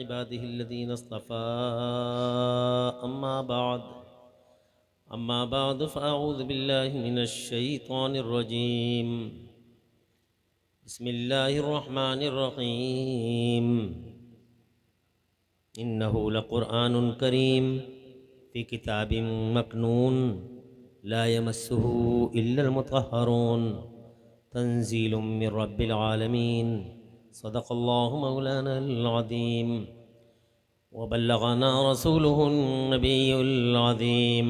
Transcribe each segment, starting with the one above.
इबादिहि अल्लज़ीना इस्तफ़ा अम्मा बाद फ़अऊज़ु बिल्लाहि मिनश शैतानिर रजीम बिस्मिल्लाहिर रहमानिर रहीम इन्नहु लक़ुरआनुन करीम फ़ी किताबिम मकनून ला यमस्सुहु इल्लल मुतहहरून तंज़ीलुम मिर रब्बिल आलमीन सदक़ल्लाहु मौलानल अज़ीम व बल्लगना रसूलुहुन नबियुल अज़ीम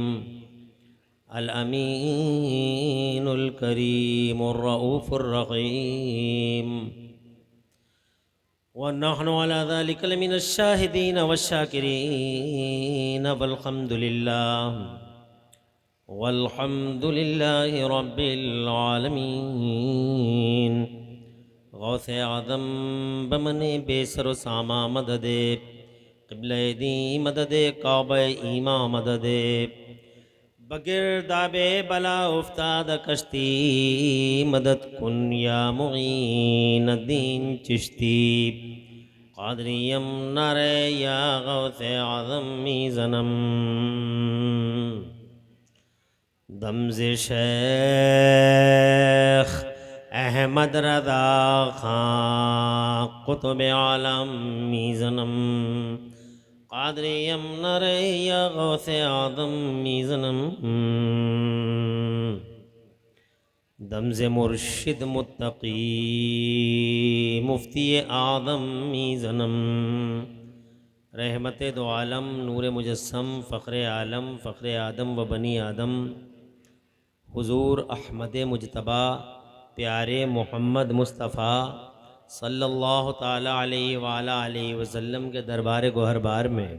अल अमीनुल करीमुर रऊफ़ुर रहीम व नहनु अला ज़ालिका लमिनश शाहिदीन वश्शाकिरीन वल्हम्दुलिल्लाहि रब्बिल आलमीन। गौसे आज़म बमने बेसर सामा मददे क़िबले दी मददे काबे ईमा मददे बगिरदाबे बला उफ्ताद कश्ती मदद कुन या मुईन दीन चिश्ती क़ादरियम नरे या गौसे आज़म मीज़नम दमज़े शेख अहमद रज़ा खां कुतुब आलम मीज़नम क़ादरियम नरे या गौसे आज़म मीज़नम दमज़े मुर्शिद मुत्तकी मुफ्ती आज़म मीज़नम रहमत दो आलम नूर मुजस्सम फ़ख्र आलम फ़ख्र आदम व बनी आदम हुज़ूर अहमद मुजतबा प्यारे मोहम्मद मुस्तफ़ा सल्लल्लाहु ताला अलैहि वाला अलैहि वसल्लम के दरबार गोहरबार में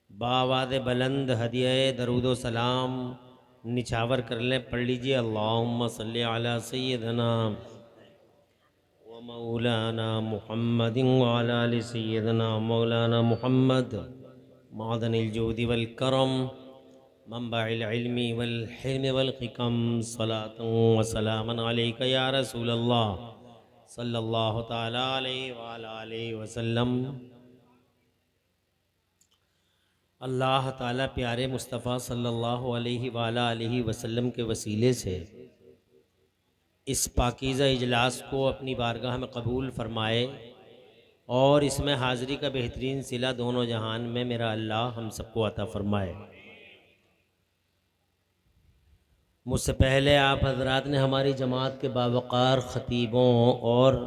बावाज़ बुलंद हदिया दरूद व सलाम निछावर कर लें। पढ़ लीजिए अल्लाहुम्मा सल्ली अला सय्यदना व मौलाना मुहम्मदिन व अला आलि सय्यदना मौलाना मुहम्मद मादनिल जूदि वल करम मंबाइल इल्मी वल हिल्म वल हिकम सलातन व सलामन अलैका या रसूलल्लाह सल्लल्लाहु ताला अलैहि व अला आलिहि वसल्लम। अल्लाह ताला प्यारे मुस्तफ़ा सल्लल्लाहु अलैहि व अला आलिहि वसल्लम के वसीले से इस पाकीज़ा इजलास को अपनी बारगाह में कबूल फ़रमाए और इसमें हाज़िरी का बेहतरीन सिला दोनों जहान में मेरा अल्लाह हम सबको अता फ़रमाए। मुझसे पहले आप हज़रात ने हमारी जमात के बावक़ार ख़तीबों और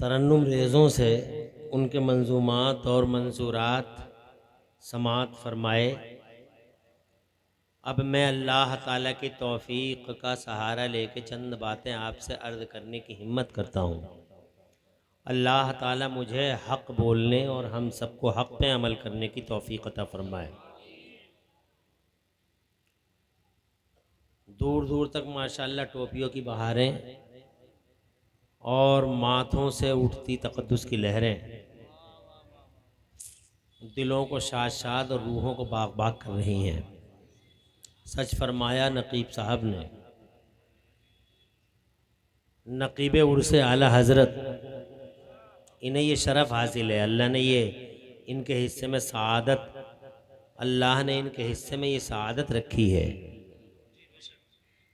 तरन्नुम रेज़ों से उनके मंजूमात और मंसूरात समात फ़रमाए। अब मैं अल्लाह ताला की तौफ़ीक़ का सहारा लेके चंद बातें आपसे अर्ज़ करने की हिम्मत करता हूँ। अल्लाह ताला मुझे हक़ बोलने और हम सबको हक़ पे अमल करने की तौफ़ीक़ अता फ़रमाए। दूर दूर तक माशाअल्लाह टोपियों की बहारें और माथों से उठती तक़द्दुस की लहरें दिलों को शाद शाद और रूहों को बाग बाग कर रही हैं। सच फरमाया नकीब साहब ने, नकीब उर्स आला हज़रत, इन्हें ये शरफ़ हासिल है। अल्लाह ने ये इनके हिस्से में सआदत, अल्लाह ने इनके हिस्से में ये सआदत रखी है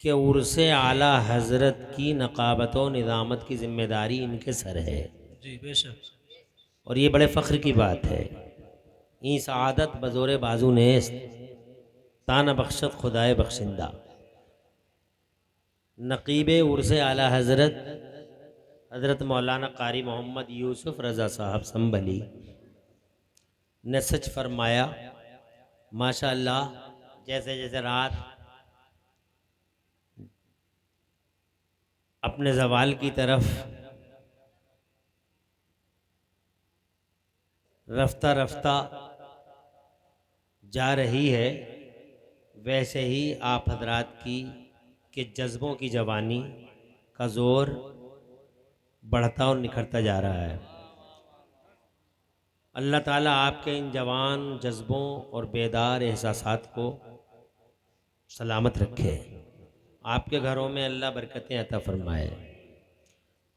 कि उर्स आला हज़रत की नक़ाबत व निज़ामत की ज़िम्मेदारी इनके सर है। जी बेशक। और ये बड़े फ़ख्र की बात है। ई सआदत बज़ोरे बाजू नेस्त ताना बख्शत खुदाए बख्शिंदा। नक़ीब उर्स आला हज़रत हज़रत मौलाना कारी मोहम्मद यूसुफ़ रज़ा साहब संभली ने सच फरमाया माशाअल्लाह, जैसे जैसे रात अपने ज़वाल की तरफ रफ्ता रफ्ता जा रही है, वैसे ही आप हजरात की के जज्बों की जवानी का ज़ोर बढ़ता और निखरता जा रहा है। अल्लाह ताला आपके इन जवान जज्बों और बेदार एहसासात को सलामत रखे। आपके घरों में अल्लाह बरकतें अता फ़रमाए।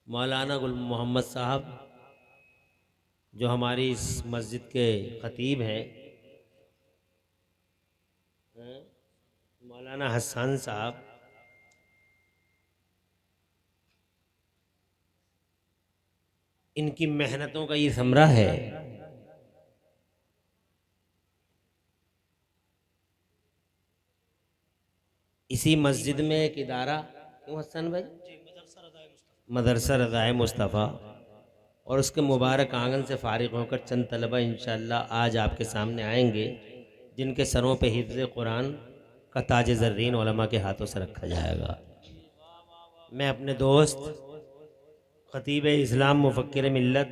मौलाना गुल मोहम्मद साहब जो हमारी इस मस्जिद के खतीब हैं मौलाना हसन साहब, इनकी मेहनतों का ये समरा है। इसी मस्जिद में एक इदारा, क्यों हसन भाई, मदरसा रज़ाए मुस्तफ़ा, और उसके मुबारक आंगन से फारिग होकर चंद तलबा इंशाअल्लाह आज आपके सामने आएंगे, जिनके सरों पे हिफ्ज़ कुरान का ताज ज़र्रीन उलमा के हाथों से रखा जाएगा। मैं अपने दोस्त खतीब इस्लाम मुफ़क्किर मिल्लत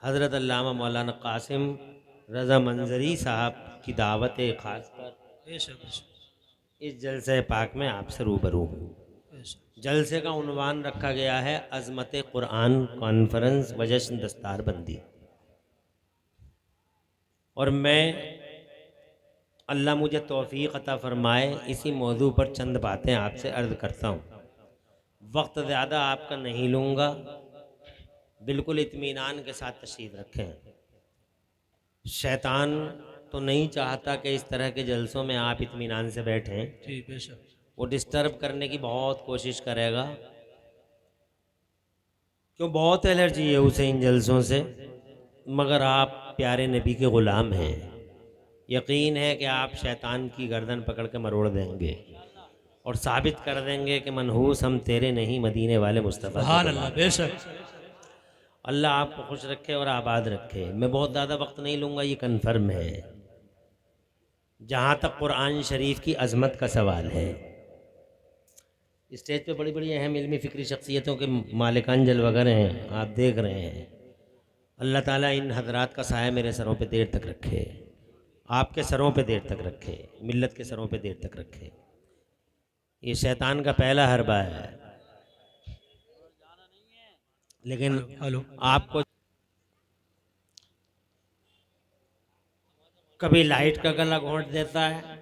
हज़रत अल्लामा मौलाना कासिम रज़ा मंजरी साहब की दावत ख़ास पर इस जलसे पाक में आपसे रूबरू हूँ। जलसे का उन्वान रखा गया है अज़मत कुरान कॉन्फ्रेंस व जश्न दस्तार बंदी, और मैं अल्लाह मुझे तौफ़ीक़ अता फ़रमाए इसी मौजू पर चंद बातें आपसे अर्ज़ करता हूँ। वक्त ज़्यादा आपका नहीं लूँगा, बिल्कुल इत्मीनान के साथ तशरीफ़ रखें। शैतान तो नहीं चाहता कि इस तरह के जलसों में आप इत्मीनान से बैठें, जी बेशक। वो डिस्टर्ब करने की बहुत कोशिश करेगा, क्यों बहुत एलर्जी है उसे इन जलसों से। मगर आप प्यारे नबी के ग़ुलाम हैं, यकीन है कि आप शैतान की गर्दन पकड़ के मरोड़ देंगे और साबित कर देंगे कि मनहूस हम तेरे नहीं मदीने वाले मुस्तफ़ा के सुभान ग़ुलाम। अल्लाह, बेशक। अल्लाह आपको खुश रखे और आबाद रखे। मैं बहुत ज़्यादा वक्त नहीं लूँगा, ये कन्फर्म है। जहाँ तक कुरान शरीफ की अज़मत का सवाल है, स्टेज पे बड़ी बड़ी अहम इल्मी फ़िक्री शख्सियतों के मालिकान जलवगर हैं, आप देख रहे हैं। अल्लाह ताला इन हजरात का साया मेरे सरों पे देर तक रखे, आपके सरों पे देर तक रखे, मिल्लत के सरों पे देर तक रखे। ये शैतान का पहला हरबा है, लेकिन हेलो। आपको कभी लाइट का गला घोंट देता है,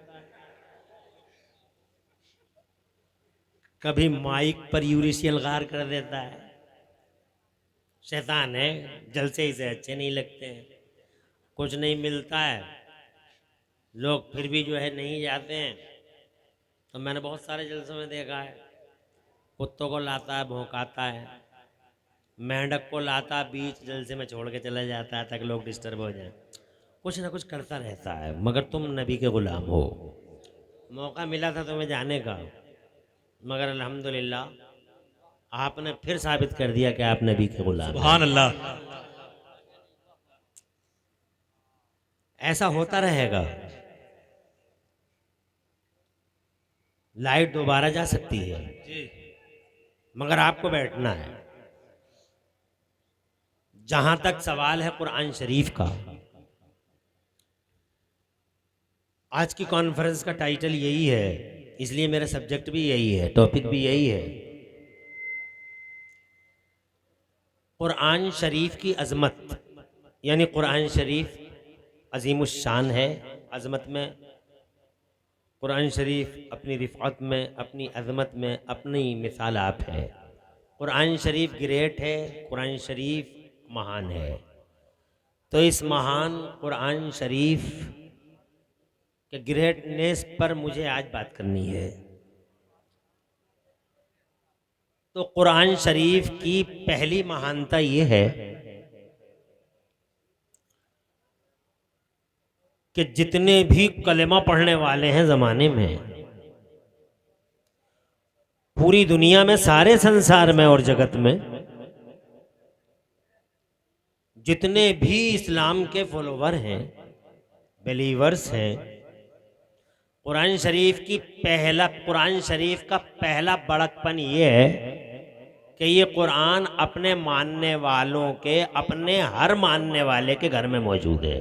कभी माइक पर यूरिशियल गार कर देता है। शैतान है, जलसे ही से अच्छे नहीं लगते हैं, कुछ नहीं मिलता है, लोग फिर भी जो है नहीं जाते हैं। तो मैंने बहुत सारे जलसों में देखा है, कुत्तों को लाता है, भौंकाता है, मेंढक को लाता बीच जलसे में छोड़ के चला जाता है ताकि लोग डिस्टर्ब हो जाएं। कुछ ना कुछ करता रहता है, मगर तुम नबी के ग़ुलाम हो। मौका मिला था तुम्हें जाने का, मगर अल्हम्दुलिल्लाह आपने फिर साबित कर दिया कि आप नबी के ग़ुलाम हैं। सुभान अल्लाह। ऐसा होता रहेगा। लाइट दोबारा जा सकती है, मगर आपको बैठना है। जहां तक सवाल है कुरान शरीफ का, आज की कॉन्फ्रेंस का टाइटल यही है, इसलिए मेरा सब्जेक्ट भी यही है, टॉपिक भी यही है, कुरान शरीफ की अजमत। यानी कुरान शरीफ अजीमुश्शान है, अजमत में कुरान शरीफ अपनी रिफ़अत में, अपनी अजमत में अपनी मिसाल आप है। कुरान शरीफ ग्रेट है, कुरान शरीफ महान है। तो इस महान कुरान शरीफ के ग्रेटनेस पर मुझे आज बात करनी है। तो कुरान शरीफ की पहली महानता ये है कि जितने भी कलेमा पढ़ने वाले हैं ज़माने में, पूरी दुनिया में, सारे संसार में और जगत में, जितने भी इस्लाम के फॉलोवर हैं, बिलीवर्स हैं, कुरान शरीफ का पहला बड़कपन ये है कि ये कुरान अपने मानने वालों के, अपने हर मानने वाले के घर में मौजूद है।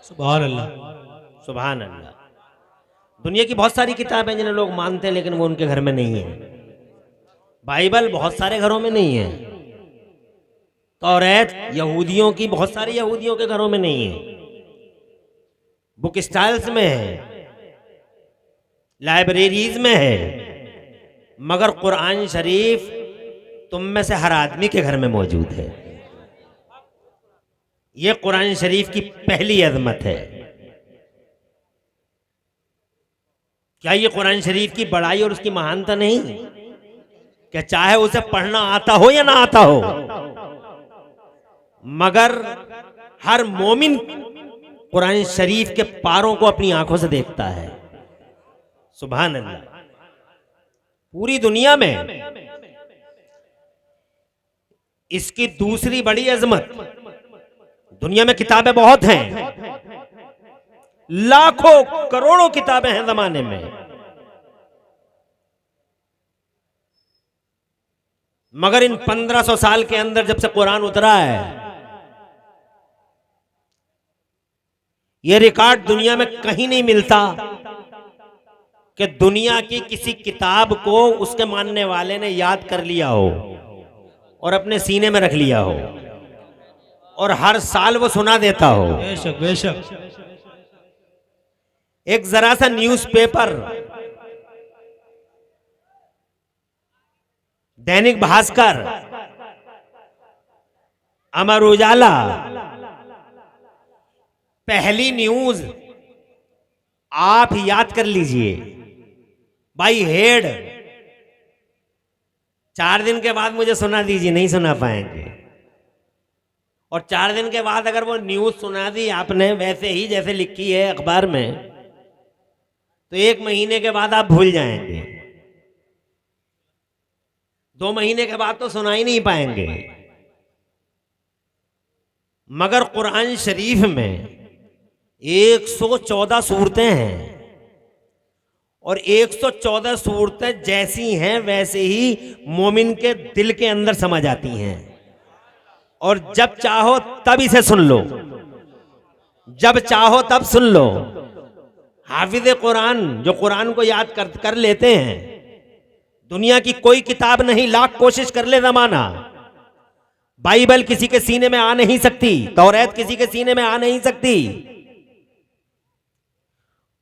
सुभान अल्लाह। सुभान अल्लाह। दुनिया की बहुत सारी किताबें जिन्हें लोग मानते हैं, लेकिन वो उनके घर में नहीं है। बाइबल बहुत सारे घरों में नहीं है, तौरात यहूदियों की बहुत सारे यहूदियों के घरों में नहीं है, बुक स्टॉल्स में है, लाइब्रेरीज में है, मगर कुरान शरीफ तुम में से हर आदमी के घर में मौजूद है। ये कुरान शरीफ की पहली अजमत है। क्या ये कुरान शरीफ की बड़ाई और उसकी महानता नहीं? क्या चाहे उसे पढ़ना आता हो या ना आता हो, मगर हर मोमिन कुरान शरीफ के पारों को अपनी आंखों से देखता है। सुभान अल्लाह। पूरी दुनिया में इसकी दूसरी बड़ी अजमत, दुनिया में किताबें बहुत हैं, लाखों करोड़ों किताबें हैं जमाने में, मगर इन 1500 साल के अंदर जब से कुरान उतरा है, यह रिकॉर्ड दुनिया में कहीं नहीं मिलता कि दुनिया की किसी किताब को उसके मानने वाले ने याद कर लिया हो और अपने सीने में रख लिया हो और हर साल वो सुना देता हो। बेशक बेशक। एक जरा सा न्यूज़पेपर, दैनिक भास्कर, अमर उजाला, पहली न्यूज आप याद कर लीजिए, बाई हेड 4 दिन के बाद मुझे सुना दीजिए, नहीं सुना पाएंगे। और 4 दिन के बाद अगर वो न्यूज सुना दी आपने वैसे ही जैसे लिखी है अखबार में, तो 1 महीने के बाद आप भूल जाएंगे, 2 महीने के बाद तो सुना ही नहीं पाएंगे। मगर कुरान शरीफ में 114 सूरतें हैं और 114 सूरतें जैसी हैं वैसे ही मोमिन के दिल के अंदर समा जाती हैं। और जब चाहो तब इसे सुन लो, जब चाहो तब सुन लो। हाफिज कुरान जो कुरान को याद कर लेते हैं, दुनिया की कोई किताब नहीं, लाख कोशिश कर ले जमाना, बाइबल किसी के सीने में आ नहीं सकती, तौरात किसी के सीने में आ नहीं सकती।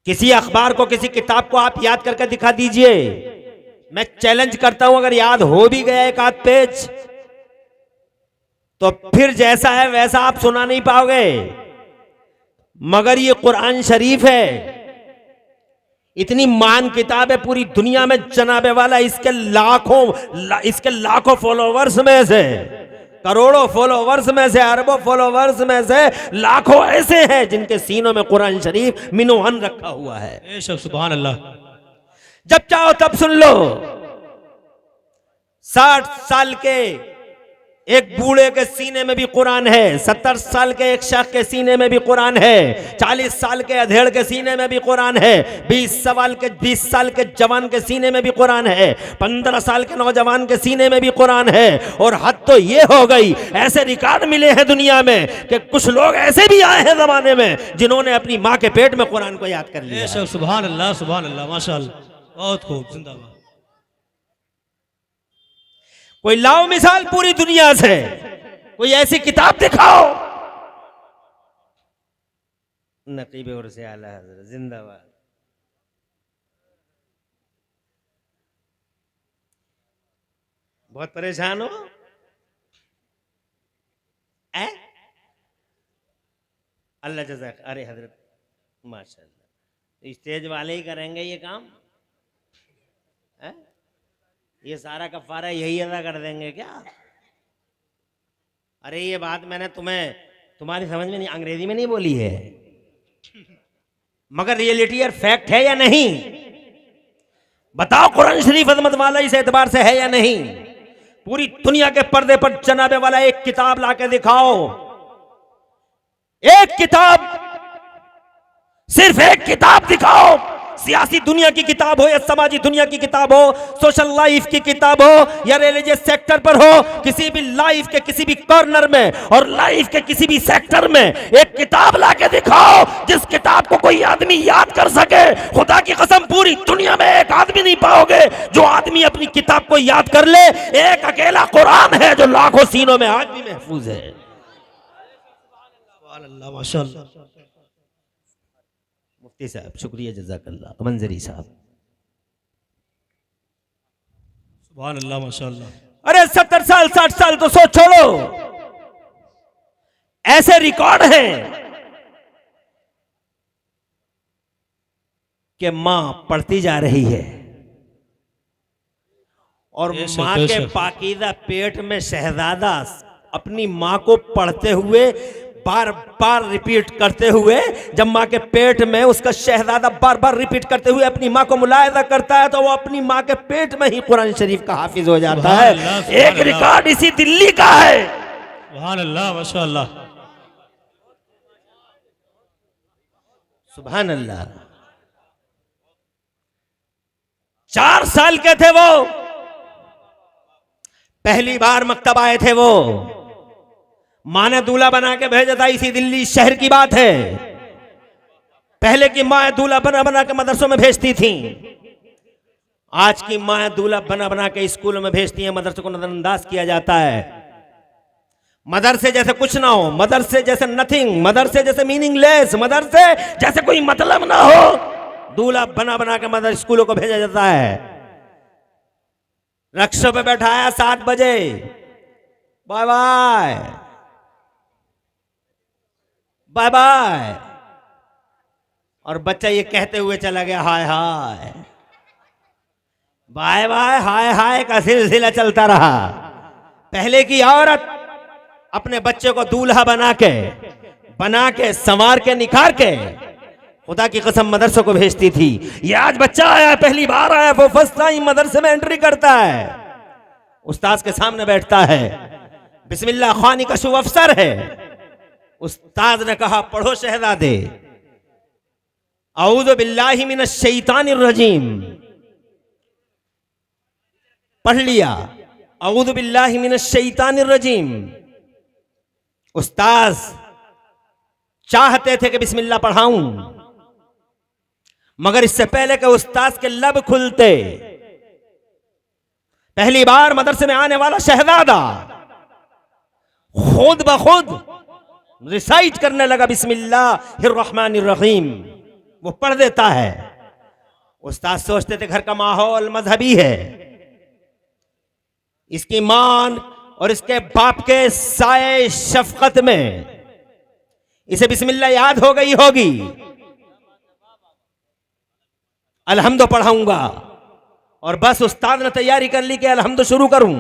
किसी अखबार को, किसी किताब को आप याद करके दिखा दीजिए, मैं चैलेंज करता हूं, अगर याद हो भी गया एक आध पेज तो फिर जैसा है वैसा आप सुना नहीं पाओगे। मगर ये कुरान शरीफ है, इतनी महान किताब है पूरी दुनिया में जनाबे वाला, इसके लाखों फॉलोवर्स में से, करोड़ों फॉलोवर्स में से, अरबों फॉलोवर्स में से लाखों ऐसे हैं जिनके सीनों में कुरान शरीफ मिनोहन रखा हुआ है। बेशक सुभान अल्लाह। जब चाहो तब सुन लो। 60 साल के एक बूढ़े के सीने में भी कुरान है, 70 साल के एक शख्स के सीने में भी कुरान है, 40 साल के अधेड़ के सीने में भी कुरान है, 20 साल के जवान के सीने में भी कुरान है, 15 साल के नौजवान के सीने में भी कुरान है। और हद तो ये हो गई, ऐसे रिकॉर्ड मिले हैं दुनिया में कि कुछ लोग ऐसे भी आए हैं जमाने में जिन्होंने अपनी माँ के पेट में कुरान को याद कर लिया। बेशक सुभान अल्लाह, माशाअल्लाह, बहुत खूब, जिंदाबाद। कोई लाओ मिसाल पूरी दुनिया से, कोई ऐसी किताब दिखाओ। नकीब और से आला हज़रत जिंदाबाद। बहुत परेशान हो? अल्लाह जज़ाक। अरे हजरत माशाअल्लाह, स्टेज वाले ही करेंगे ये काम है? ये सारा कफारा यही अदा कर देंगे क्या? अरे ये बात मैंने तुम्हारी समझ में नहीं, अंग्रेजी में नहीं बोली है, मगर रियलिटी और फैक्ट है या नहीं? बताओ कुरान शरीफ अजमत वाला इस एतबार से है या नहीं? पूरी दुनिया के पर्दे पर जनाबे वाला एक किताब लाके दिखाओ, एक किताब, सिर्फ एक किताब दिखाओ। सियासी दुनिया की किताब हो या समाजी दुनिया की किताब हो, सोशल लाइफ की किताब हो या रिलीजियस सेक्टर पर हो, किसी भी लाइफ के किसी भी कॉर्नर में और लाइफ के किसी भी सेक्टर में एक किताब लाके दिखाओ जिस किताब को कोई आदमी याद कर सके। खुदा की कसम पूरी दुनिया में एक आदमी नहीं पाओगे जो आदमी अपनी किताब को याद कर ले। एक अकेला कुरान है जो लाखों सीनों में आज भी महफूज है। अल्लाह माशाअल्लाह। मुफ्ती साहब शुक्रिया, जज़ाकल्लाह। मंजरी साहब सुभान अल्लाह माशाअल्लाह। अरे 70 साल 60 साल तो सोच छोड़ो, ऐसे रिकॉर्ड हैं कि मां पढ़ती जा रही है और बेशक, मां के बेशक। पाकीज़ा पेट में शहजादा अपनी मां को पढ़ते हुए बार बार रिपीट करते हुए, जब मां के पेट में उसका शहजादा बार बार रिपीट करते हुए अपनी मां को मुलाहिजा करता है तो वो अपनी मां के पेट में ही कुरान शरीफ का हाफिज हो जाता सुभान है। अल्लाह, सुभान एक अल्लाह। रिकॉर्ड इसी दिल्ली का है। सुभान अल्लाह, माशाअल्लाह। सुभान अल्लाह। 4 साल के थे वो, पहली बार मक्तब आए थे वो। मां ने दूल्हा बना के भेजा था, इसी दिल्ली शहर की बात है। पहले की मां दूल्हा बना बना के मदरसों में भेजती थी, आज की मां दूल्हा बना बना के स्कूलों में भेजती है। मदरसे को नजरअंदाज किया जाता है। मदरसे जैसे कुछ ना हो, मदरसे जैसे नथिंग, मदरसे जैसे मीनिंगलेस, मदरसे जैसे कोई मतलब ना हो, दूल्हा बना बना के मदरसे स्कूलों को भेजा जाता है। रिक्शा पे बैठाया 7 बजे, बाय बाय बाय बाय, और बच्चा ये कहते हुए चला गया हाय हाय। बाय बाय हाय हाय का सिलसिला चलता रहा। पहले की औरत अपने बच्चे को दूल्हा बना के संवार के निखार के खुदा की कसम मदरसे को भेजती थी। ये आज बच्चा आया, पहली बार आया, वो फर्स्ट टाइम मदरसे में एंट्री करता है, उस्ताद के सामने बैठता है, बिस्मिल्लाह खानी का शुभ अवसर है। उस्ताद ने कहा पढ़ो शहजादे, औज़ु बिल्लाहि मिनश शैतानिर रजीम। पढ़ लिया, औज़ु बिल्लाहि मिनश शैतानिर रजीम। उस्ताद चाहते थे कि बिस्मिल्लाह पढ़ाऊं, मगर इससे पहले कि उस्ताद के लब खुलते, पहली बार मदरसे में आने वाला शहजादा खुद ब खुद रिसाइट करने लगा बिस्मिल्लाहिर्रहमानिर्रहीम। वो पढ़ देता है। उस्ताद सोचते थे घर का माहौल मजहबी है, इसकी मां और इसके बाप के साए शफकत में इसे बिस्मिल्लाह याद हो गई होगी, अलहम्दो पढ़ाऊंगा। और बस उस्ताद ने तैयारी कर ली कि अलहम्दो शुरू करूं,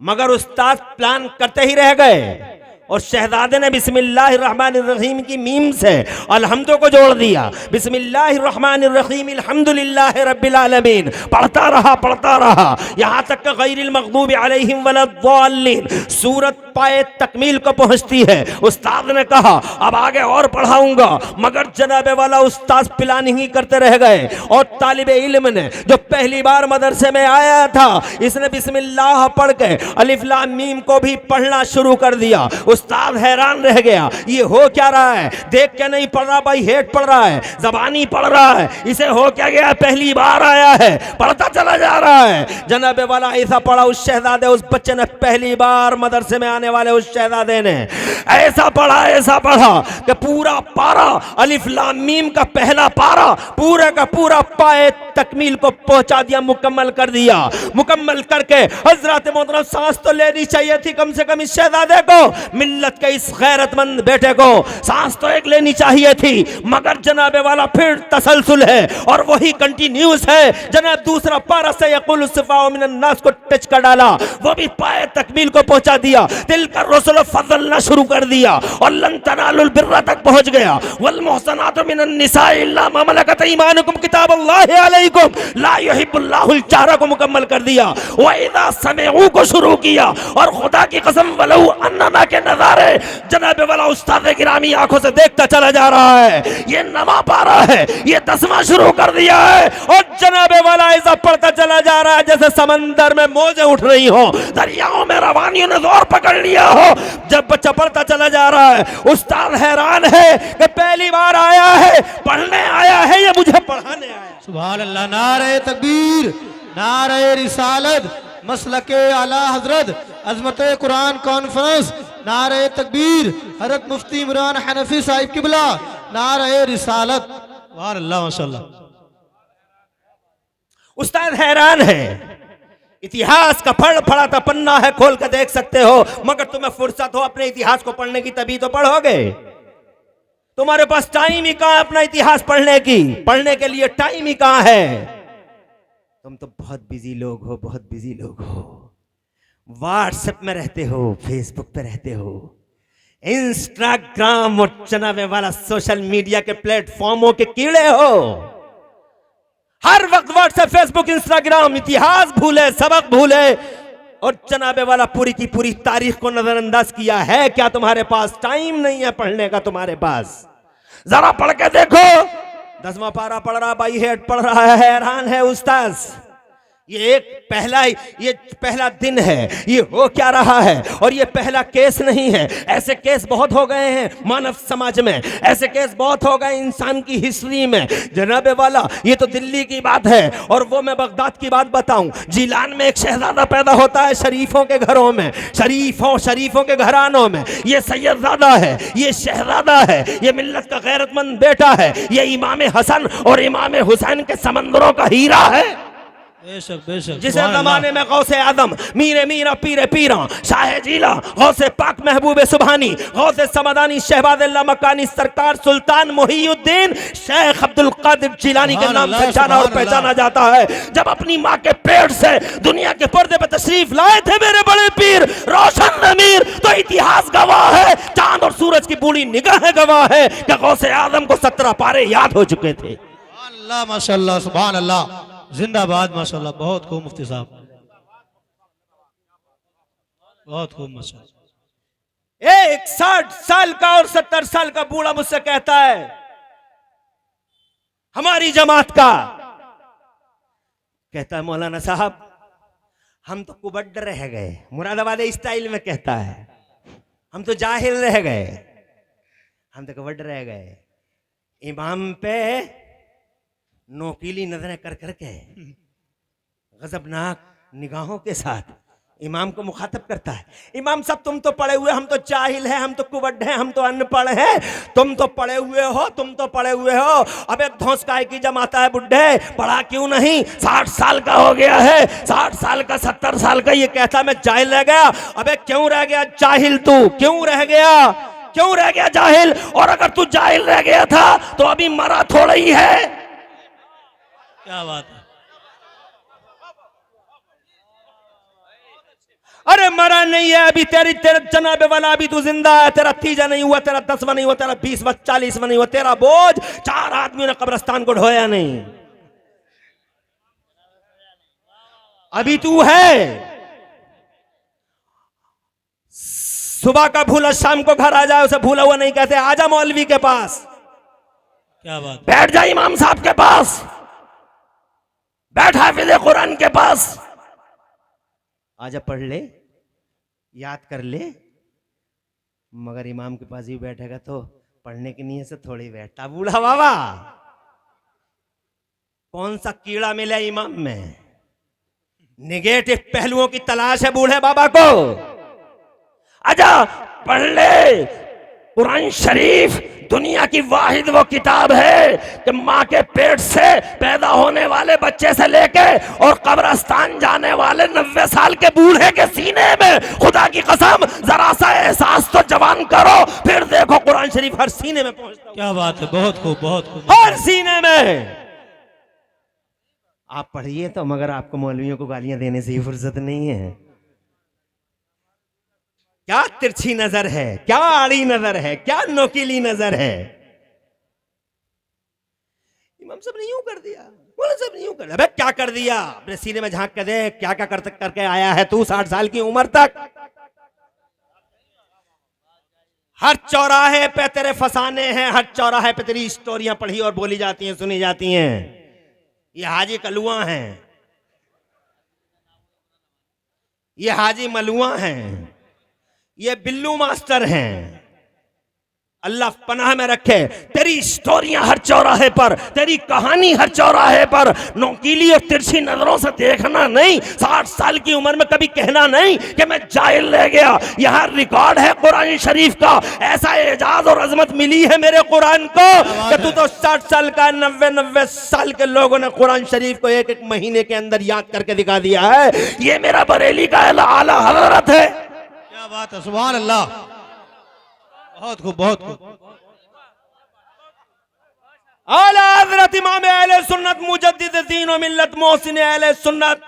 मगर उस्ताद प्लान करते ही रह गए और शहजादे ने बिस्मिल्लाहिर्रहमानिर्रहीम की मीम से अलहम्दो को जोड़ दिया। बिस्मिल्लाहिर्रहमानिर्रहीम अल्हम्दुलिल्लाहि रब्बिल आलमीन। पढ़ता रहा यहां तक कि गैरिल मग़दूबि अलैहिम वलद्दाल्लीन सूरत पाए तकमील को पहुंचती है। उस्ताद ने कहा अब आगे और पढ़ाऊंगा, मगर जनाबे वाला उस्ताद प्लानिंग ही करते रह गए। और तालिबे इल्म ने जो पहली बार मदरसे में आया था, इसने बिस्मिल्लाह पढ़ के अलिफ लाम मीम को भी पढ़ना शुरू कर दिया। उस्ताद हैरान रह गया, ये हो क्या रहा है? देख के नहीं पढ़ रहा भाई, हेड पढ़ रहा है, जबानी पढ़ रहा है, इसे हो क्या गया? पहली बार आया है, पढ़ता चला जा रहा है। जनाबे वाला ऐसा पढ़ा उस शहजादे, उस बच्चे ने, पहली बार मदरसे में आने वाले उस शहजादे ने ऐसा पढ़ा कि पूरा पारा अलिफ लाम मीम का पहला पारा पूरा का पूरा पाए तकमील को पहुंचा दिया, मुकम्मल कर दिया। मुकम्मल करके हजरत मोहतरम सांस तो लेनी चाहिए थी कम से कम इस शहजादे को, मिल्लत के इस गैरतमंद बेटे को सांस तो एक लेनी चाहिए थी, मगर जनाबे वाला फिर तसलसल है और वही कंटिन्यूस है। जनाब दूसरा पारा से यकुल सिफाउ मिनन नास को टच कर डाला, वो भी पाए तकमील को पहुंचा दिया। दिल का रसूल फज़लना शुरू कर दिया और लन तनालुल बिर्रा तक पहुंच गया। वल मुहसनातु मिनन निसाइ इल्ला मा मलकत ईमानुकुम किताबुल्लाहि अलैकुम ला युहिब्बुल्लाहुल जहरा को मुकम्मल कर दिया। व इज़ा समिऊ को शुरू किया और खुदा की कसम वलौ अन्नमा के नजारे जनाबे वाला उस्ताद गिरामी आंखों से देखता चला जा रहा है। ये नमा पा रहा है, ये 10वां शुरू कर दिया है और जनाबे वाला ऐसा पढ़ता चला जा रहा है जैसे समंदर में मौजें उठ रही हो, दरियाओं में रवानियों ने जोर पकड़ लिया हो। जब बच्चा पढ़ता चला जा रहा है, उस्ताद हैरान है कि पहली बार आया है, पढ़ने आया है, ये मुझे पढ़ाने आया। सुभान अल्लाह। नारे तकबीर, नारे रिसालत, मसलके आला हजरत, अजमत कुरान कॉन्फ्रेंस, नारे तकबीर, हजरत मुफ्ती इमरान हनफी साहिब किबला, नारे रिसालत। सुभान अल्लाह, माशाअल्लाह। उस्ताद हैरान है इतिहास का फड़ा पन्ना है, खोल कर देख सकते हो, मगर तुम्हें फुर्सत हो अपने इतिहास को पढ़ने की तभी तो पढ़ोगे। तुम्हारे पास टाइम ही कहां है अपना इतिहास पढ़ने की, पढ़ने के लिए टाइम ही कहां है। तुम तो बहुत बिजी लोग हो, बहुत बिजी लोग हो। व्हाट्सएप में रहते हो, फेसबुक पे रहते हो, इंस्टाग्राम और चनावे वाला सोशल मीडिया के प्लेटफॉर्मों के कीड़े हो। हर वक्त व्हाट्सएप, फेसबुक, इंस्टाग्राम, इतिहास भूले, सबक भूले और जनाबे वाला पूरी की पूरी तारीख को नजरअंदाज किया है। क्या तुम्हारे पास टाइम नहीं है पढ़ने का? तुम्हारे पास जरा पढ़ के देखो। 10वां पारा पढ़ रहा, बाई हेड पढ़ रहा है, हैरान है उस्ताद। ये पहला दिन है, ये हो क्या रहा है? और ये पहला केस नहीं है, ऐसे केस बहुत हो गए हैं मानव समाज में, ऐसे केस बहुत हो गए इंसान की हिस्ट्री में। जनाबे वाला ये तो दिल्ली की बात है, और वो मैं बगदाद की बात बताऊं। जिलान में एक शहजादा पैदा होता है शरीफों के घरों में, शरीफों के घरानों में। ये सैयदजादा है, ये शहजादा है, ये मिल्लत का गैरतमंद बेटा है, ये इमाम हसन और इमाम हुसैन के समंदरों का हीरा है। बेशक बेशक। जिसे जमाने में गौसे आदम, मीरे मीरा, पीरे पीरा, शाह जीला, गौसे पाक, महबूबे सुबहानी, गौसे समदानी, शहबाज़ मकानी, सरकार सुल्तान मोहिउद्दीन शेख अब्दुल कादिर जिलानी के नाम से जाना और पहचाना जाता है। जब अपनी माँ के पेट से दुनिया के पर्दे पर तशरीफ लाए थे मेरे बड़े पीर रोशन अमीर, तो इतिहास गवाह है, चांद और सूरज की बूढ़ी निगाहें गवाह है कि गौसे आदम को 17 पारे याद हो चुके थे। अल्लाह माशाल्लाह, सुभान अल्लाह, जिंदाबाद माशाल्लाह। बहुत खूब मुफ्ती साहब, बहुत खूब माशाल्लाह। एक 60 साल का और 70 साल का बूढ़ा मुझसे कहता है, हमारी जमात का, कहता है मौलाना साहब हम तो कुबड्ड रह गए, मुरादाबाद स्टाइल में कहता है, हम तो जाहिल रह गए, हम तो कुबड्ड रह गए। इमाम पे नोकीली नजरें कर करके, गजबनाक निगाहों के साथ इमाम को मुखातब करता है। इमाम साहब तुम तो पढ़े हुए, हम तो जाहिल हैं, हम तो कुबड्ड हैं, हम तो अनपढ़ हैं, तुम तो पढ़े हुए हो, तुम तो पढ़े हुए हो। अबे धौंस काय की जमाता है बुड्ढे, पढ़ा क्यों नहीं? 60 साल का हो गया है, 60 साल का, 70 साल का, ये कहता मैं जाहिल रह गया। अबे क्यों रह गया जाहिल? तू क्यों रह गया, क्यों रह गया जाहिल? और अगर तू जाहिल रह गया था तो अभी मरा थोड़ा ही है। क्या बात है। अरे मरा नहीं है अभी, तेरे जनाबे वाला अभी तू जिंदा है। तेरा तीजा नहीं हुआ, तेरा 10वां नहीं हुआ, तेरा 20वां 40वां नहीं हुआ, तेरा बोझ 4 आदमियों ने कब्रिस्तान को ढोया नहीं, अभी तू है। सुबह का भूला शाम को घर आ जाए, उसे भूला हुआ नहीं कहते। आजा मौलवी के पास, क्या बात, बैठ जा इमाम साहब के पास, बैठ हाफिज़ कुरान के पास, आजा पढ़ ले, याद कर ले। मगर इमाम के पास ही बैठेगा तो पढ़ने की नीयत से थोड़ी बैठता। बूढ़ा बाबा कौन सा कीड़ा मिला इमाम में? निगेटिव पहलुओं की तलाश है बूढ़े बाबा को। आजा पढ़ ले। कुरान शरीफ दुनिया की वाहिद वो किताब है कि माँ के पेट से पैदा होने वाले बच्चे से लेके और कब्रिस्तान जाने वाले 90 साल के बूढ़े के सीने में, खुदा की कसम जरा सा एहसास तो जवान करो, फिर देखो कुरान शरीफ हर सीने में पहुंचता। क्या बात है, बहुत खूब, बहुत खूब, हर सीने में। आप पढ़िए तो, मगर आपको मौलवियों को गालियां देने से ही फुर्सत नहीं है। क्या तिरछी नजर है, क्या आड़ी नजर है, क्या नोकीली नजर है। इमाम साहब ने यूं कर दिया, मौलाना साहब ने यूं कर दिया। अबे क्या कर दिया? अपने सीने में झांक के देख, क्या क्या करके आया है तू 60 साल की उम्र तक। हर चौराहे पे तेरे फसाने हैं, हर चौराहे पे तेरी स्टोरियां पढ़ी और बोली जाती हैं, सुनी जाती हैं। ये हाजी कलुआ हैं, ये हाजी मलुआ हैं, ये बिल्लू मास्टर हैं। अल्लाह पनाह में रखे। तेरी स्टोरियां हर चौराहे पर, तेरी कहानी हर चौराहे पर, नोकीली और तिरछी नजरों से देखना नहीं, 60 साल की उम्र में कभी कहना नहीं कि मैं जाहिल रह गया। यहाँ रिकॉर्ड है कुरान शरीफ का, ऐसा एजाज और अजमत मिली है मेरे कुरान को कि तू तो 60 साल का, 90 साल के लोगों ने कुरान शरीफ को एक एक महीने के अंदर याद करके दिखा दिया है। ये मेरा बरेली का आला हजरत है। क्या बात है, सुभान अल्लाह, बहुत खूब, बहुत खूब। आला हजरत इमाम अहले सुन्नत मुजद्दिद दीन व मिल्लत मोहसिन अहले सुन्नत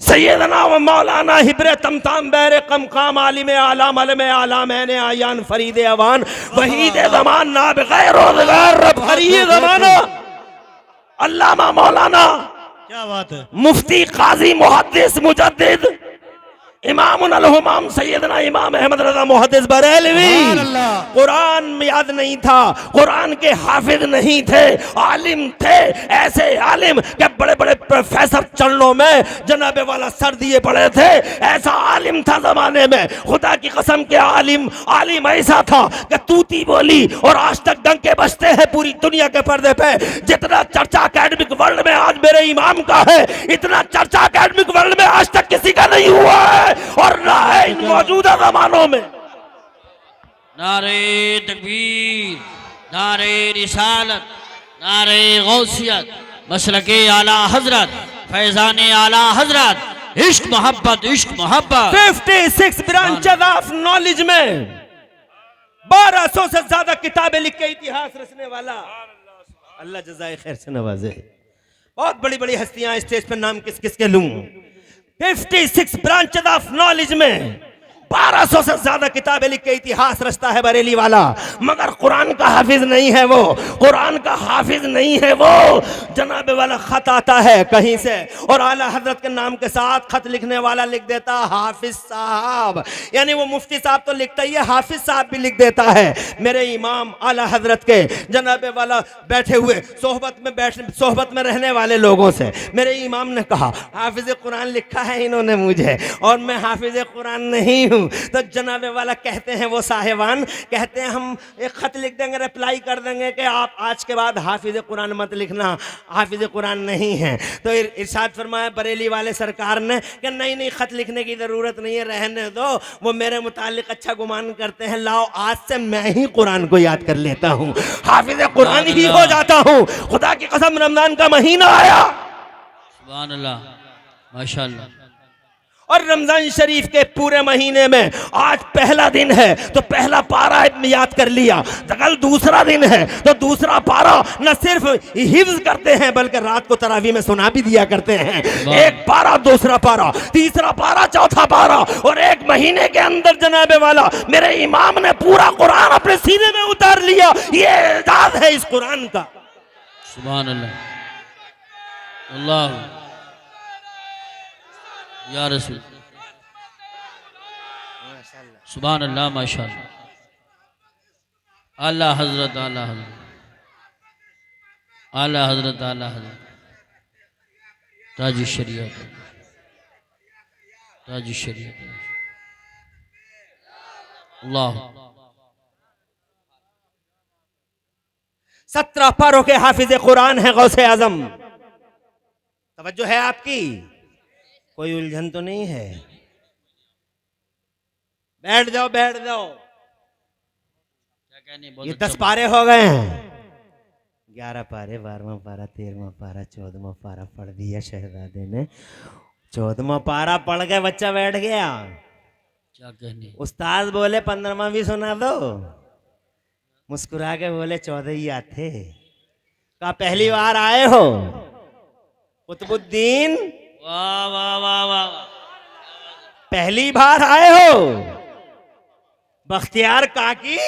सैयदना व मौलाना हिब्रे तमताम बैरे कमकाम आलिम आलाम अलम आलाम ऐने आयान फरीद अवान वहीद ज़मान नाब गैर रोज़गार रब फरीद ज़माना अल्लामा मौलाना क्या बात है, मुफ्ती काजी मुहद्दिस मुजद्दिद इमामुन अल-हुमाम सैयदना इमाम अहमद रज़ा मुहद्दिस बरेलवी। सुभान अल्लाह। कुरान में याद नहीं था, कुरान के हाफिज नहीं थे, आलिम थे, ऐसे आलिम के बड़े बड़े प्रोफेसर चरणों में जनाबे वाला सर दिए पड़े थे। ऐसा आलिम था जमाने में, खुदा की कसम के आलिम ऐसा था कि तूती बोली और आज तक डंके बजते हैं पूरी दुनिया के पर्दे पे। जितना चर्चा एकेडमिक वर्ल्ड में आज मेरे इमाम का है, इतना चर्चा एकेडमिक वर्ल्ड में आज तक किसी का नहीं हुआ है और ना है इन मौजूदा जमानों में। नारे तकबीर, नारे रिसालत, नारे गौसियत, मसलके आला हजरत, फैजाने आला हजरत, इश्क मोहब्बत, इश्क मोहब्बत। 56 ब्रांचेस ऑफ नॉलेज में 1200 से ज्यादा किताबें लिख के इतिहास रचने वाला, अल्लाह जज़ाए खैर से नवाजे। बहुत बड़ी बड़ी हस्तियां स्टेज पर नाम किस किस के लूं। 56 ब्रांचेस ऑफ नॉलेज में 1200 से ज्यादा किताबें लिख के इतिहास रचता है बरेली वाला, मगर कुरान का हाफिज नहीं है वो, कुरान का हाफिज नहीं है वो। जनाबे वाला खत आता है कहीं से और आला हजरत के नाम के साथ खत लिखने वाला लिख देता हाफिज साहब, यानी वो मुफ्ती साहब तो लिखता ही है, हाफिज साहब भी लिख देता है। मेरे इमाम आला हजरत के जनाबे वाला बैठे हुए सोहबत में रहने वाले लोगों से मेरे इमाम ने कहा हाफिज कुरान लिखा है इन्होंने मुझे और मैं हाफिज कुरान नहीं हूँ। तो जनाबे वाला कहते हैं, वो साहिबान कहते हैं हम एक खत लिख देंगे, रिप्लाई कर देंगे कि आप आज के बाद हाफिज कुरान मत लिखना, हाफिज कुरान नहीं है। तो इरशाद फरमाया बरेली वाले सरकार ने कि नहीं नहीं खत लिखने की जरूरत नहीं है, रहने दो, वो मेरे मुतालिक अच्छा गुमान करते हैं, लाओ आज से मैं ही कुरान को याद कर लेता हूँ, हाफिज कुरान ही हो जाता हूँ। खुदा की कसम रमजान का महीना आया, सुभान अल्लाह, माशाअल्लाह। और रमजान शरीफ के पूरे महीने में आज पहला दिन है तो पहला पारा याद कर लिया, कल दूसरा दिन है तो दूसरा पारा न सिर्फ हिफ्ज करते हैं बल्कि रात को तरावी में सुना भी दिया करते हैं। एक पारा, दूसरा पारा, तीसरा पारा, चौथा पारा, और एक महीने के अंदर जनाबे वाला मेरे इमाम ने पूरा कुरान अपने सीने में उतार लिया। ये एजाज है इस कुरान का। सुभान अल्लाह, अल्लाह या रसूल, सुभान अल्लाह, माशाअल्लाह। आला हजरत, आला हजरत, आला हजरत, आला हजरत, ताज शरीयत, ताज शरीयत, अल्लाह। 17 पारों के हाफिज कुरान है गौसे आजम। तवज्जो है आपकी, कोई उलझन तो नहीं है? बैठ जाओ, बैठ जाओ। क्या कहने, बहुत ये अच्छा 10 पारे हो गए हैं। 11 पारे, 12वां पारा, 13वां पारा, 14वां पारा पढ़ दिया शहजादे ने। 14वां पारा पढ़ के बच्चा बैठ गया। क्या कहने, उस्ताद बोले 15वां भी सुना दो, मुस्कुरा के बोले 14 ही आते। कहा पहली बार आए हो कुतुबुद्दीन, वाह वाह वाह वाह, पहली बार आए हो बख्तियार काकी,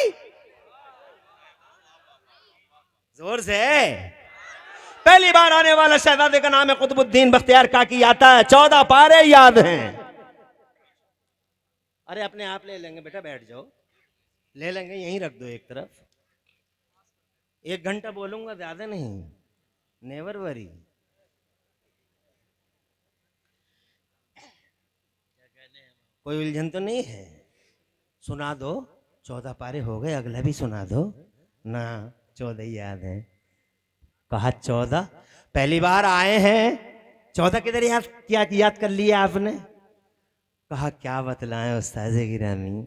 जोर से। पहली बार आने वाला शहजादे का नाम है कुतुबुद्दीन बख्तियार काकी आता है। 14 पारे याद हैं। अरे अपने आप ले लेंगे बेटा, बैठ जाओ, ले लेंगे, यहीं रख दो एक तरफ। 1 घंटा बोलूंगा, ज्यादा नहीं, नेवर वरी। कोई उलझन तो नहीं है? सुना दो, 14 पारे हो गए, अगला भी सुना दो ना। 14 ही याद है। कहा 14 पहली बार आए हैं, 14 किधर याद क्या याद कर लिया आपने? कहा क्या बतलाएं उस्ताद गिरामी,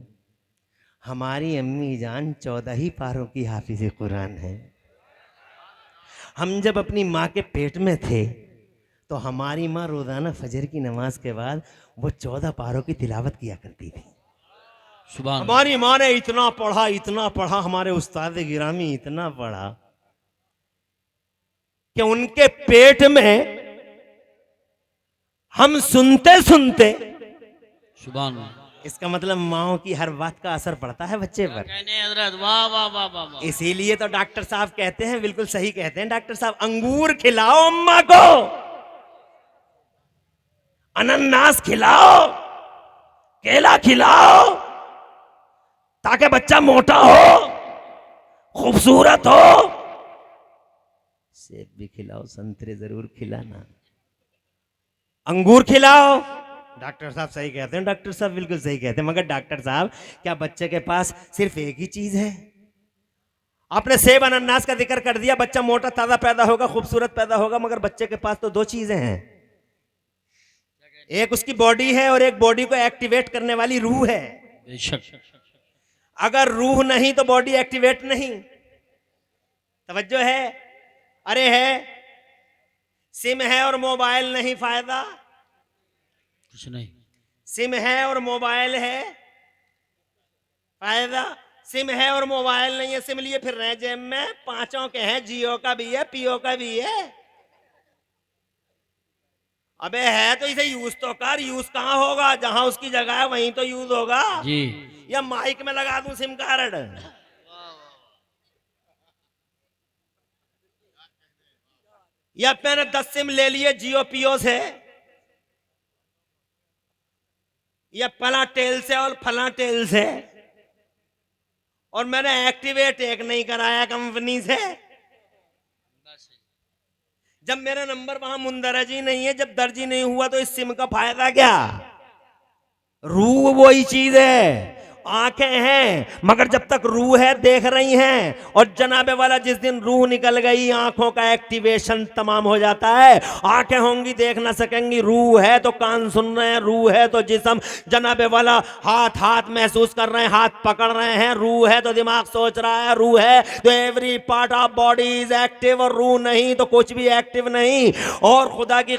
हमारी अम्मी जान 14 ही पारों की हाफिज कुरान है। हम जब अपनी माँ के पेट में थे तो हमारी माँ रोजाना फजर की नमाज के बाद वो 14 पारों की तिलावत किया करती थी। सुभान हमारी माँ ने इतना पढ़ा, हमारे उस्ताद गिरामी इतना पढ़ा कि उनके पेट में हम सुनते सुनते, सुभान। इसका मतलब माओ की हर बात का असर पड़ता है बच्चे पर। कहने हजरत वाह वाह वाह वाह वाह। इसीलिए तो डॉक्टर साहब कहते हैं, बिल्कुल सही कहते हैं डॉक्टर साहब, अंगूर खिलाओ अम्मा को, अनन्नास खिलाओ, केला खिलाओ, ताकि बच्चा मोटा हो, खूबसूरत हो। सेब भी खिलाओ, संतरे जरूर खिलाना, अंगूर खिलाओ। डॉक्टर साहब सही कहते हैं, डॉक्टर साहब बिल्कुल सही कहते हैं। मगर डॉक्टर साहब क्या बच्चे के पास सिर्फ एक ही चीज है? आपने सेब अनन्नास का जिक्र कर दिया, बच्चा मोटा ताजा पैदा होगा, खूबसूरत पैदा होगा, मगर बच्चे के पास तो 2 चीजें हैं। एक उसकी बॉडी है और एक बॉडी को एक्टिवेट करने वाली रूह है। बेशक। अगर रूह नहीं तो बॉडी एक्टिवेट नहीं। तवज्जो है? अरे है, सिम है और मोबाइल नहीं फायदा, कुछ नहीं। सिम है और मोबाइल है फायदा, सिम है और मोबाइल नहीं है, सिम लिए फिर रहे जेब में, 5 के हैं, जियो का भी है, पियो का भी है। अबे है तो इसे यूज तो कर, यूज कहां होगा? जहां उसकी जगह है वहीं तो यूज होगा जी। या माइक में लगा दूं सिम कार्ड? या मैंने 10 सिम ले लिए जियो पियो से, या फला टेल से और फला टेल से, और मैंने एक्टिवेट एक नहीं कराया कंपनी से। जब मेरा नंबर वहां मुंदरज ही नहीं है, जब दर्ज ही नहीं हुआ, तो इस सिम का फायदा क्या? रूह वही चीज है, आंखें हैं, मगर जब तक रूह है देख रही हैं। और जनाबे वाला जिस दिन रूह निकल गई, आंखों का एक्टिवेशन तमाम हो जाता है। आंखें होंगी देख ना सकेंगी, रूह है तो कान सुन रहे हैं, रूह है तो जिस्म जनाबे वाला हाथ महसूस कर रहे हैं, हाथ पकड़ रहे हैं, रूह है तो दिमाग सोच रहा है, रूह है तो every part of body is active, और रूह नहीं तो कुछ भी एक्टिव नहीं। और खुदा की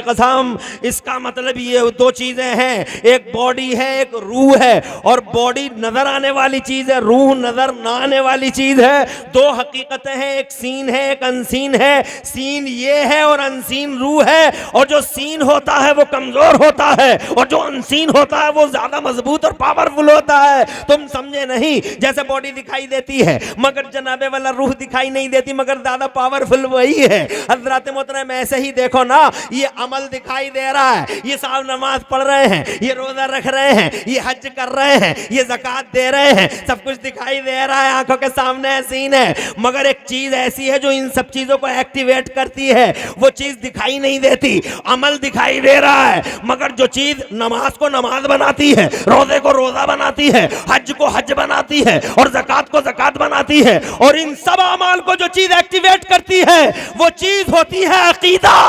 कसम, इसका मतलब ये 2 चीजें हैं, एक बॉडी है, एक रूह है। और बॉडी नजर आने वाली चीज है, रूह नजर ना आने वाली चीज है। 2 हकीकतें हैं, एक सीन है, एक अनसीन है। सीन ये है और अनसीन रूह है। और जो सीन होता है वो कमजोर होता है, और जो अनसीन होता है वो ज्यादा मजबूत और पावरफुल होता है। तुम समझे नहीं? जैसे बॉडी दिखाई देती है मगर जनाबे वाला रूह दिखाई नहीं देती, मगर ज्यादा पावरफुल वही है। हजरत मोहतरम ऐसे ही देखो ना, ये अमल दिखाई दे रहा है, ये साहब नमाज पढ़ रहे हैं, ये रोजा रख रहे हैं, ये हज कर रहे हैं, ये ज़कात दे रहे हैं, सब कुछ दिखाई दे रहा है, आंखों के सामने सीन है। मगर एक चीज ऐसी है जो इन सब चीजों को एक्टिवेट करती है, वो चीज दिखाई नहीं देती। अमल दिखाई दे रहा है, मगर जो चीज नमाज को नमाज बनाती है, रोजे को रोजा बनाती है, हज को हज बनाती है, और ज़कात को ज़कात बनाती है, और इन सब अमाल को जो चीज एक्टिवेट करती है वो चीज होती है अकीदा।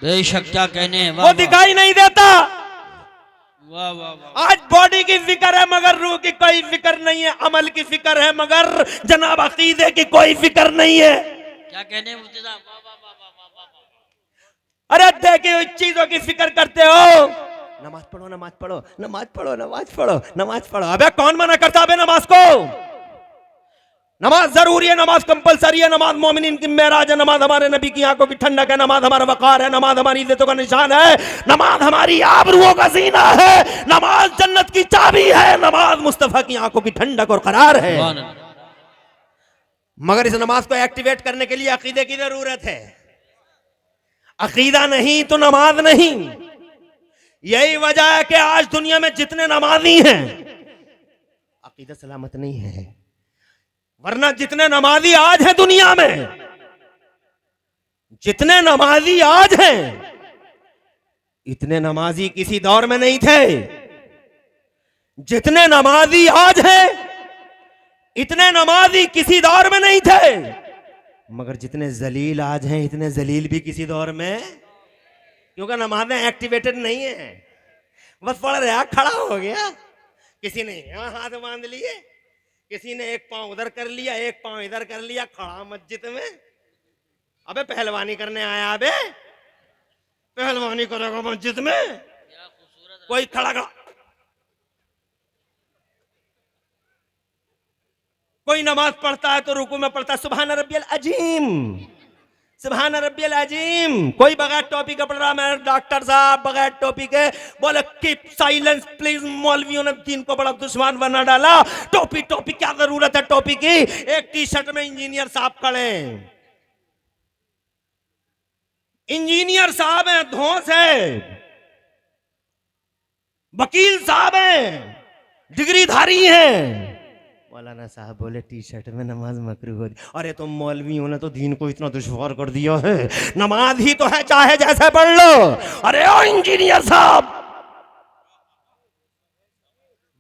बेशक। क्या कहने, वो दिखाई नहीं देता। वाह वाह वाह। आज बॉडी की फिक्र है मगर रूह की कोई फिक्र नहीं है, अमल की फिक्र है मगर जनाब अकीदे की कोई फिक्र नहीं है। क्या कहने मुफ्ती साहब, वाह वाह वाह वाह वाह वाह। अरे देखिए उस चीजों की फिक्र करते हो, नमाज पढ़ो नमाज पढ़ो नमाज पढ़ो नमाज पढ़ो नमाज पढ़ो। अबे कौन मना करता है नमाज को? नमाज जरूरी है, नमाज कंपलसरी है, नमाज मोमिनीन की मेराज है, नमाज हमारे नबी की आंखों की ठंडक है, नमाज हमारा वकार है, नमाज हमारी इज्जतों का निशान है, नमाज हमारी आबरूओं का जीना है, नमाज जन्नत की चाबी है, नमाज मुस्तफा की आंखों की ठंडक और करार है। मगर इस नमाज को एक्टिवेट करने के लिए अकीदे की जरूरत है। अकीदा नहीं तो नमाज नहीं। यही वजह है कि आज दुनिया में जितने नमाजी हैं अकीदा सलामत नहीं है, वरना जितने नमाजी आज हैं दुनिया में, जितने नमाजी आज हैं इतने नमाजी किसी दौर में नहीं थे। जितने नमाजी आज हैं इतने नमाजी किसी दौर में नहीं थे, मगर जितने जलील आज हैं इतने जलील भी किसी दौर में, क्योंकि नमाजें एक्टिवेटेड नहीं है। बस पढ़ रहा खड़ा हो गया, किसी ने यहाँ हाथ बांध लिए, किसी ने एक पांव उधर कर लिया, एक पांव इधर कर लिया, खड़ा मस्जिद में। अबे पहलवानी करने आया, अबे पहलवानी करेगा मस्जिद में? कोई खड़ा खड़ा, कोई नमाज पढ़ता है तो रुकू में पढ़ता है सुभान रब्बियल अजीम, सुभान रब्बियल अजीम। कोई बगैर टोपी का पढ़ रहा, मैं डॉक्टर साहब बगैर टोपी के बोले कीप साइलेंस प्लीज, मौलवियों ने दीन को बड़ा दुश्मन बना डाला। टोपी टोपी क्या जरूरत है टोपी की? एक टी शर्ट में इंजीनियर साहब खड़े, इंजीनियर साहब हैं, धौंस है, वकील साहब हैं, डिग्रीधारी हैं। मौलाना साहब बोले टी शर्ट में नमाज मकरूह हो। अरे तुम मौलवियों ने तो दीन को इतना दुश्वार कर दिया है, नमाज ही तो है, चाहे जैसे पढ़ लो। अरे ओ इंजीनियर साहब,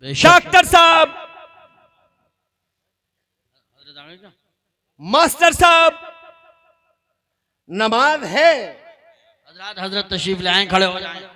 डॉक्टर साहब, मास्टर साहब, नमाज है। हजरत तशरीफ ले आए, खड़े हो जाएं।